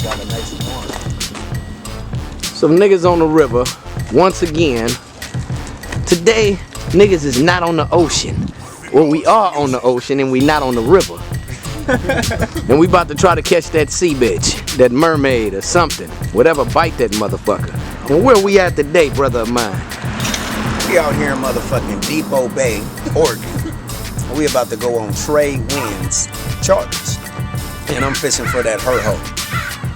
got a nice warm. Some niggas on the river once again. Today, niggas is not on the ocean. Well, we are on the ocean and we not on the river. And we about to try to catch that sea bitch, that mermaid or something. Whatever, bite that motherfucker. And where we at today, brother of mine? We out here in motherfucking Depot Bay, Oregon. We about to go on TradeWinds Charters. And I'm fishing for that her hoe.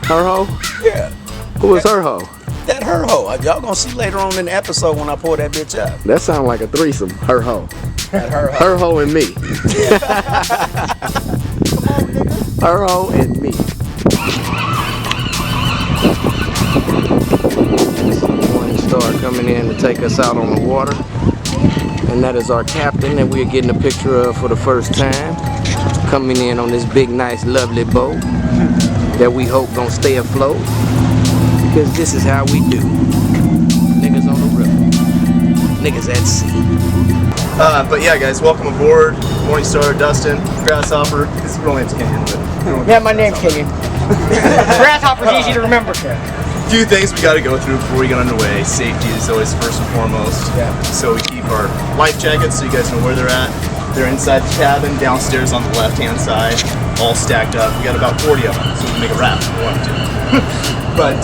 Her hoe? Yeah. Who is her hoe? That her hoe. Y'all gonna see later on in the episode when I pull that bitch up. That sound like a threesome. Her hoe. That her hoe. Her hoe and me. Her hoe and me. Morning Star coming in to take us out on the water. And that is our captain that we are getting a picture of for the first time. Coming in on this big, nice, lovely boat that we hope gonna stay afloat. Because this is how we do. Niggas on the river. Niggas at sea. But yeah, guys, welcome aboard. Morningstar, Dustin, Grasshopper. His real name's Kenyon. But Yeah, my name's Kenyon. Grasshopper's easy to remember. a few things we got to go through before we get underway. Safety is always first and foremost. Yeah. So we keep our life jackets so you guys know where they're at. They're inside the cabin, downstairs on the left-hand side, all stacked up. We got about 40 of them, so we can make a raft if we want to. But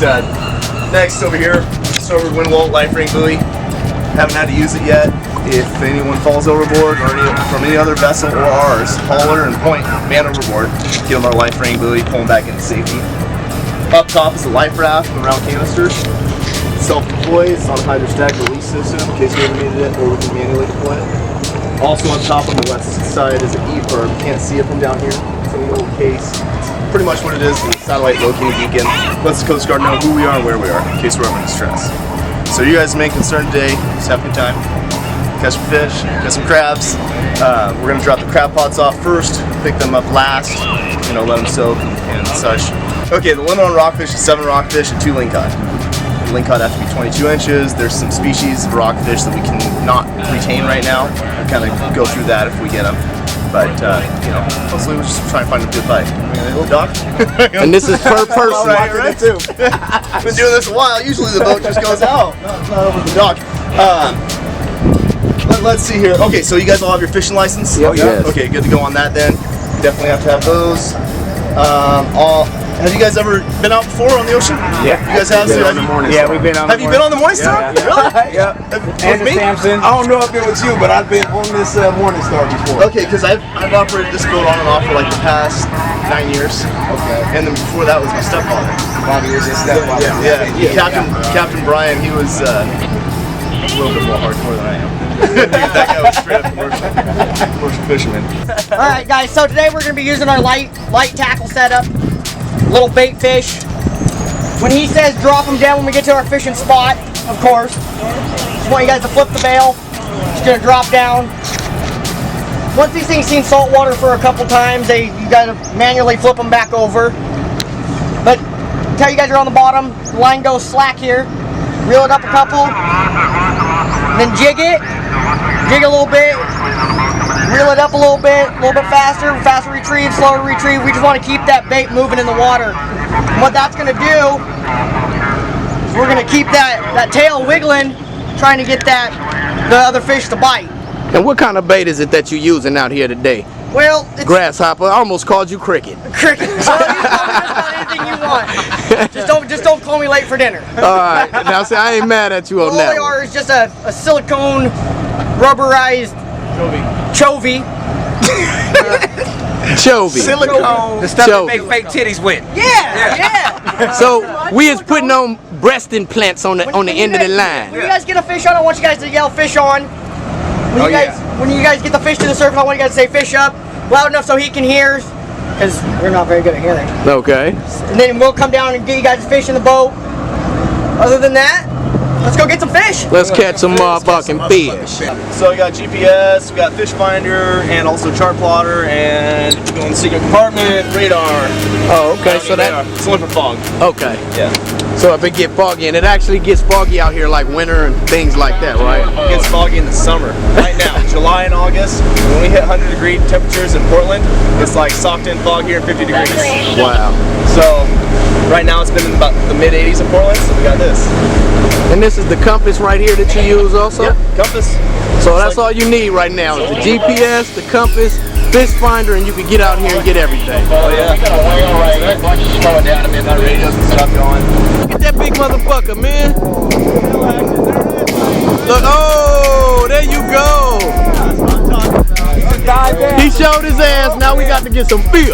next over here, starboard windwall life ring buoy. Haven't had to use it yet. If anyone falls overboard or from any other vessel or ours, hauler and point, man overboard, give them our life ring buoy, pull them back into safety. Up top is a life raft with round canisters. Self-deploy, it's on a hydrostatic release system in case we ever needed it or we can manually deploy it. Also on top on the west side is an E-perb. You can't see it from down here. It's a little case. It's pretty much what it is, a satellite locating beacon. Lets the Coast Guard know who we are and where we are in case we're ever in distress. So you guys' main concern today is have a good time. Catch some fish, catch some crabs. We're gonna drop the crab pots off first, pick them up last, let them soak and such. Okay, the limit on rockfish is 7 rockfish and 2 lingcod. The lingcod have to be 22 inches. There's some species of rockfish that we can not retain right now. We'll kind of go through that if we get them. But, hopefully we'll just try and find a good bite. Little dock. And this is per person. Right. Been doing this a while. Usually the boat just goes out, not over the dock. Let's see here. Okay, so you guys all have your fishing license? Yep. Yes. Okay, good to go on that then. Definitely have to have those. Have you guys ever been out before on the ocean? Yeah. You guys have? Yeah, we've been on the Have you been on the Morningstar? Yeah. Really? Yeah. With me? Samson. I don't know if it was you, but I've been on this Morningstar before. Okay, because I've operated this boat on and off for like the past 9 years. Okay. And then before that was my stepfather. Bobby was your stepfather. Yeah. Captain Brian, he was a little bit more hardcore than I am. That guy was straight up commercial fisherman. Alright guys, so today we're going to be using our light tackle setup. Little bait fish. When he says drop them down when we get to our fishing spot, of course. Just want you guys to flip the bail. It's going to drop down. Once these things seen salt water for a couple times, you got to manually flip them back over. But until you guys are on the bottom, the line goes slack here. Reel it up a couple. Then jig it. Jig a little bit. Reel it up a little bit faster retrieve, slower retrieve. We just want to keep that bait moving in the water. And what that's going to do is we're going to keep that tail wiggling, trying to get the other fish to bite. And what kind of bait is it that you're using out here today? Well, it's Grasshopper. I almost called you cricket. cricket. So you can call me just about anything you want. Just don't call me late for dinner. Alright, now see, I ain't mad at you on All that they one. are is just a silicone, rubberized chovy. Chovy. Silicone. The stuff Joe. that make fake titties with. Yeah. So we is putting on breast implants on the end of the line. When you guys get a fish on, I want you guys to yell fish on. When you guys get the fish to the surface, I want you guys to say fish up loud enough so he can hear, because we're not very good at hearing. Okay. And then we'll come down and get you guys fish in the boat. Other than that, let's go get some fish. Let's catch some motherfucking fish. So we got GPS, we got fish finder, and also chart plotter, and if you go in the secret compartment, radar. Oh, okay. So that. It's only for fog. Okay. Yeah. So if it get foggy, and it actually gets foggy out here like winter and things like that, right? It gets foggy in the summer. Right now, July and August, when we hit 100-degree temperatures in Portland, it's like socked in fog here, 50 degrees. Wow. So Right now it's been in about the mid 80s in Portland, so we got this. And this is the compass right here that you use also? Yep, compass. So that's all you need right now is the GPS, the compass, fish finder, and you can get out here and get everything. Oh yeah. Slow it down a bit, my radios and stuff going. Get that big motherfucker, man. Look, oh, there you go. He showed his ass, now we got to get some fish.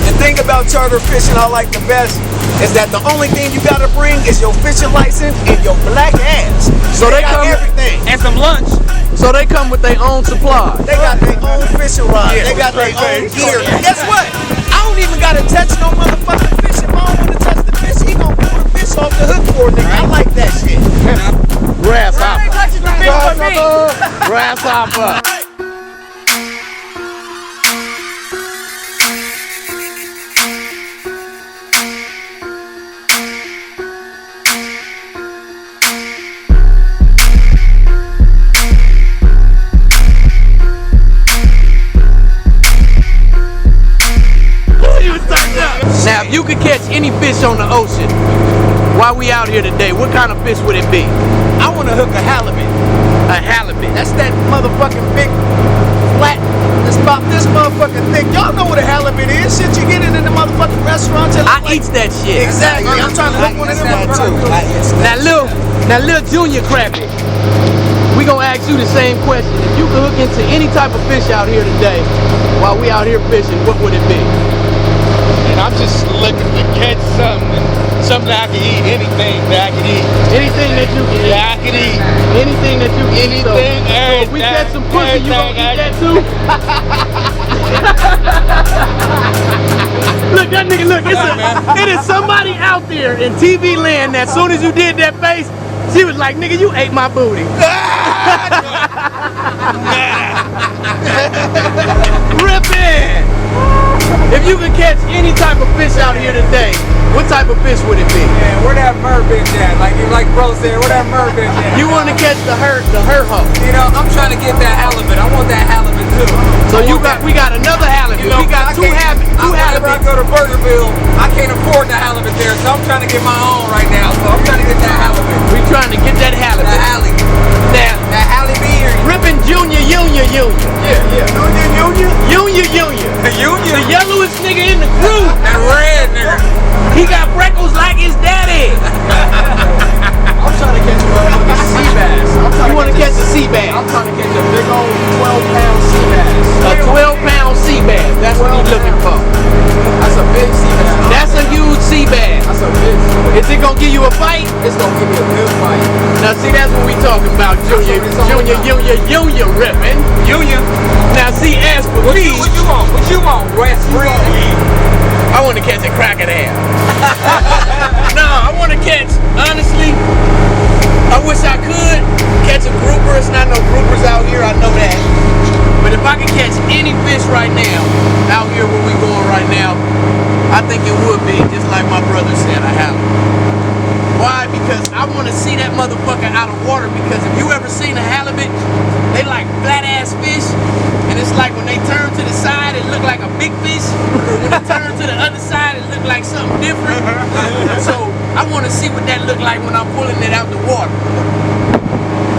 The thing about charter fishing I like the best is that the only thing you gotta bring is your fishing license and your black ass. So they got come everything. And some lunch. So they come with their own supplies. They got their own fishing rod. They got their own gear. Guess what? I don't even gotta touch no motherfucking fish. If I don't wanna touch the fish, he gonna pull the fish off the hook for a nigga. I like that shit. Grasshopper. Grasshopper. Now, if you could catch any fish on the ocean while we out here today, what kind of fish would it be? I wanna hook a halibut. A halibut. That's that motherfucking big flat. It's about this motherfucking thick. Y'all know what a halibut is. Shit, you get it in the motherfucking restaurants. I eat that shit. Exactly. I'm trying to hook one of them too. Now, little junior crappie, we gonna ask you the same question. If you could hook into any type of fish out here today while we out here fishing, what would it be? And I'm just looking to catch something I can eat, anything that I can eat. Anything that you can eat. Yeah, I can eat. Anything that you can eat. So if we catch some pussy, you gonna eat that too? Look, that nigga, look, it is somebody out there in TV land that as soon as you did that face, she was like, nigga, you ate my booty. Rippin'! If you could catch any type of fish out here today, what type of fish would it be? Man, where that mer bitch at? Like bro said, where that mer bitch at? You want to catch the hurt hoe. You know, I'm trying to get that halibut. I want that halibut too. So we got another halibut. You know, we got two whenever I halibuts. go to Burgerville, I can't afford the halibut there, so I'm trying to get my own right now. So I'm trying to get that halibut. We trying to get that halibut. That halibut. Now, That halibut here. Rippin' Junior. Yeah. Junior. Union. The yellowest nigga in the group. That red nigga. He got freckles like his daddy. I'm trying to catch a motherfucking sea bass. You want to catch a sea bass? I'm trying to catch a big old 12-pound sea bass. A 12-pound sea bass. That's what he's looking for. That's a big sea bass. That's a huge sea bass. That's a big. Is it gonna give you a fight? It's gonna give me a good fight. Now see, that's what we talking about, Junior ripping. Union. Now see, as for What me, you want? West Green. I want to catch a crocodile. No, I want to catch, honestly, I wish I could catch a grouper. It's not no groupers out here, I know that. But if I could catch any fish right now, out here where we going right now, I think it would be, just like my brother said, a halibut. Why? Because I want to see that motherfucker out of water, because if you ever seen a halibut, they like flat ass fish, and it's like when they turn to the side, it look like a big fish. When they turn to the other side, it look like something different. So I want to see what that look like when I'm pulling it out the water.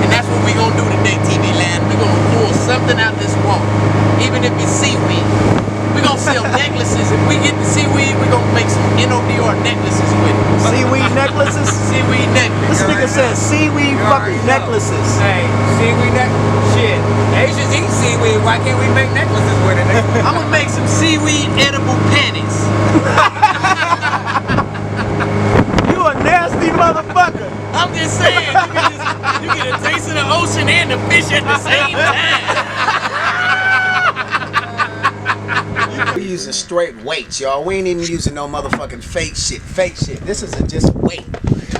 And that's what we gonna do today, TV land. We gonna pull something out this water, even if it's seaweed. We gonna sell necklaces. If we get the seaweed, we gonna make some NODR necklaces with it. Seaweed necklaces? Seaweed necklaces. This nigga said seaweed fucking necklaces. Hey, seaweed shit. Asians eat seaweed. Why can't we make necklaces with it? I'm gonna make some seaweed edible panties. You a nasty motherfucker. I'm just saying, you get a taste of the ocean and the fish at the same time. We using straight weights, y'all. We ain't even using no motherfucking fake shit. This is just weight.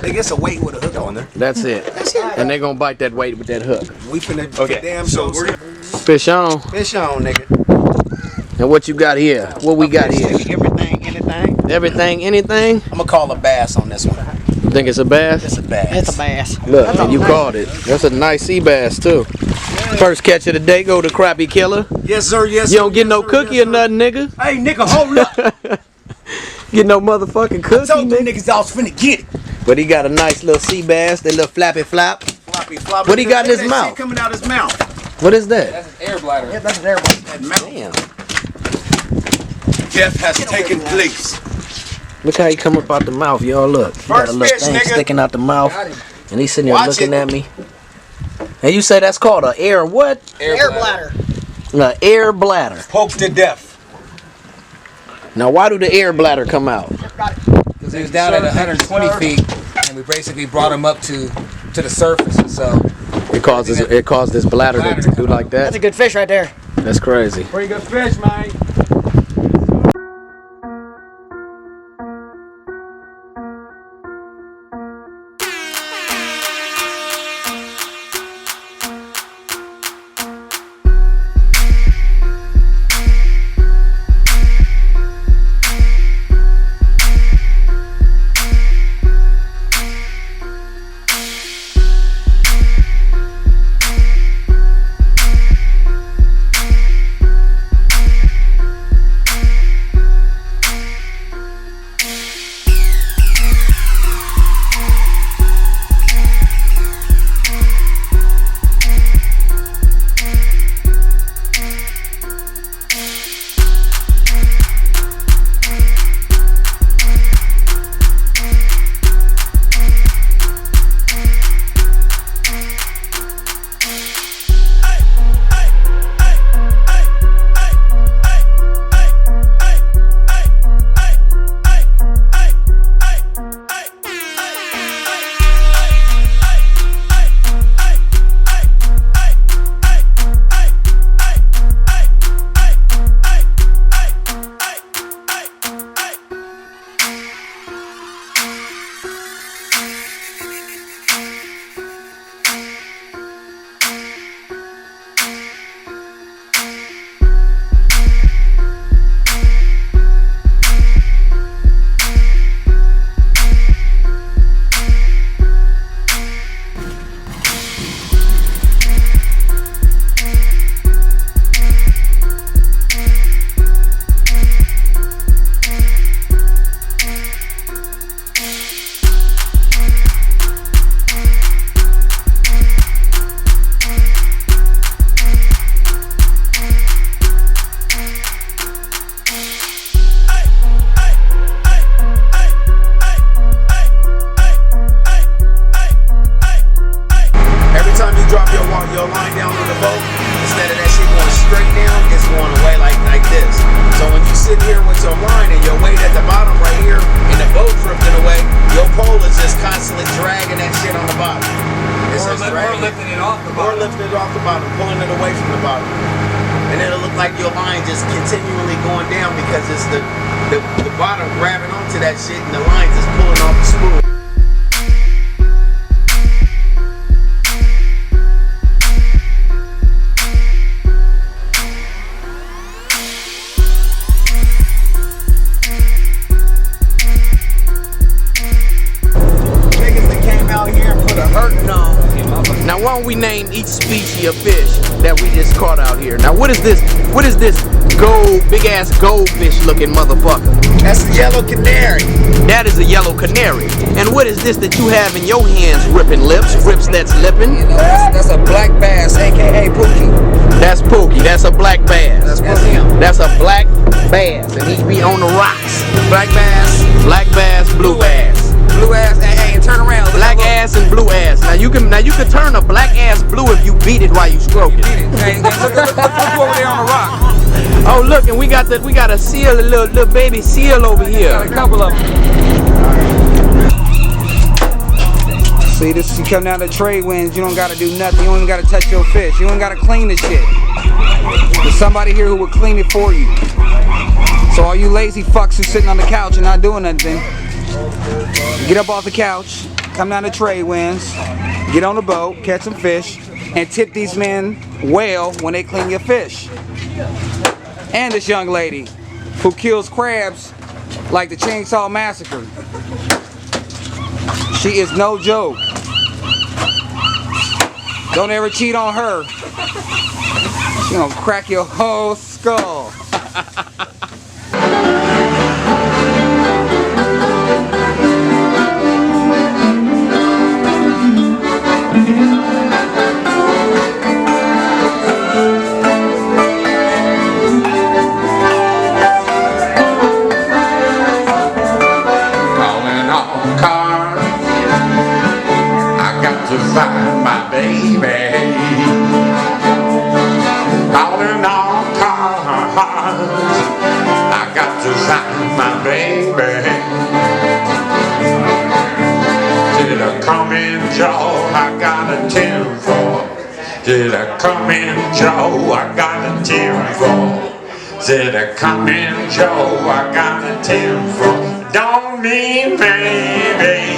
Nigga, it's a weight with a hook on there. That's it. And they gonna bite that weight with that hook. We finna Okay, damn so sure we're Fish on. fish on, nigga. And what you got here? What we got here? Everything, anything. Everything, anything? I'm gonna call a bass on this one. You think it's a bass? It's a bass. It's a bass. Look, and you caught it. That's a nice sea bass too. First catch of the day, go to Crappie Killer. Yes, sir. Yes, sir. You don't get no cookie or nothing, nigga. Hey, nigga, hold up. Get no motherfucking cookie, Told them nigga. niggas I was finna get it. But he got a nice little sea bass, that little flappy flap. Floppy, floppy. What he got in Look at his that mouth? shit coming out his mouth. What is that? That's an air bladder. Yeah, that's an airplane. That mouth. Damn. Death has taken place. Look how he come up out the mouth, y'all. Look. He got a First little fish, thing nigga. sticking out the mouth. Got him. And he's sitting there Watch looking it. at me. And you say that's called an air what? Air bladder. An air bladder. Poked to death. Now why do the air bladder come out? Because he was down at 120 feet, and we basically brought him up to the surface. And so It caused this bladder to do like That's a that. good fish right there. That's crazy. Pretty good fish, man. Your line down on the boat, instead of that shit going straight down, it's going away like this. So when you sit here with your line and your weight at the bottom right here, and the boat drifting away, your pole is just constantly dragging that shit on the bottom. Or lifting it off the bottom. Or lifting it off the bottom, pulling it away from the bottom. And it'll look like your line just continually going down because it's the bottom grabbing onto that shit and the line just pulling off the spool. Now why don't we name each species of fish that we just caught out here? Now what is this? What is this big ass goldfish looking motherfucker? That's a yellow canary. That is a yellow canary. And what is this that you have in your hands ripping lips? Rips that's lipping? You know, that's a black bass, aka Pookie. That's Pookie. That's a black bass. That's him. That's a black bass. And he be on the rocks. Black bass, Black bass, blue bass. blue ass, and turn around. Black ass and blue ass. Now you can turn a black ass blue if you beat it while you stroke it. Hey, look over there on the rock. Oh look, and we got a seal, a little baby seal over Got a here. couple of them. See, this, you come down to TradeWinds, you don't gotta do nothing. You don't even gotta touch your fish. You don't gotta clean the shit. There's somebody here who will clean it for you. So all you lazy fucks who's sitting on the couch and not doing nothing, get up off the couch, come down to TradeWinds, get on the boat, catch some fish, and tip these men well when they clean your fish. And this young lady who kills crabs like the Chainsaw Massacre. She is no joke. Don't ever cheat on her. She's gonna crack your whole skull. all cars. I got to find my baby. Calling all cars. I got to find my baby. Did I come in, Joe? I got a 10 for. Did I come in, Joe? I got a 10 for. Said I come in, Joe, I got a 10 for. Don't mean maybe.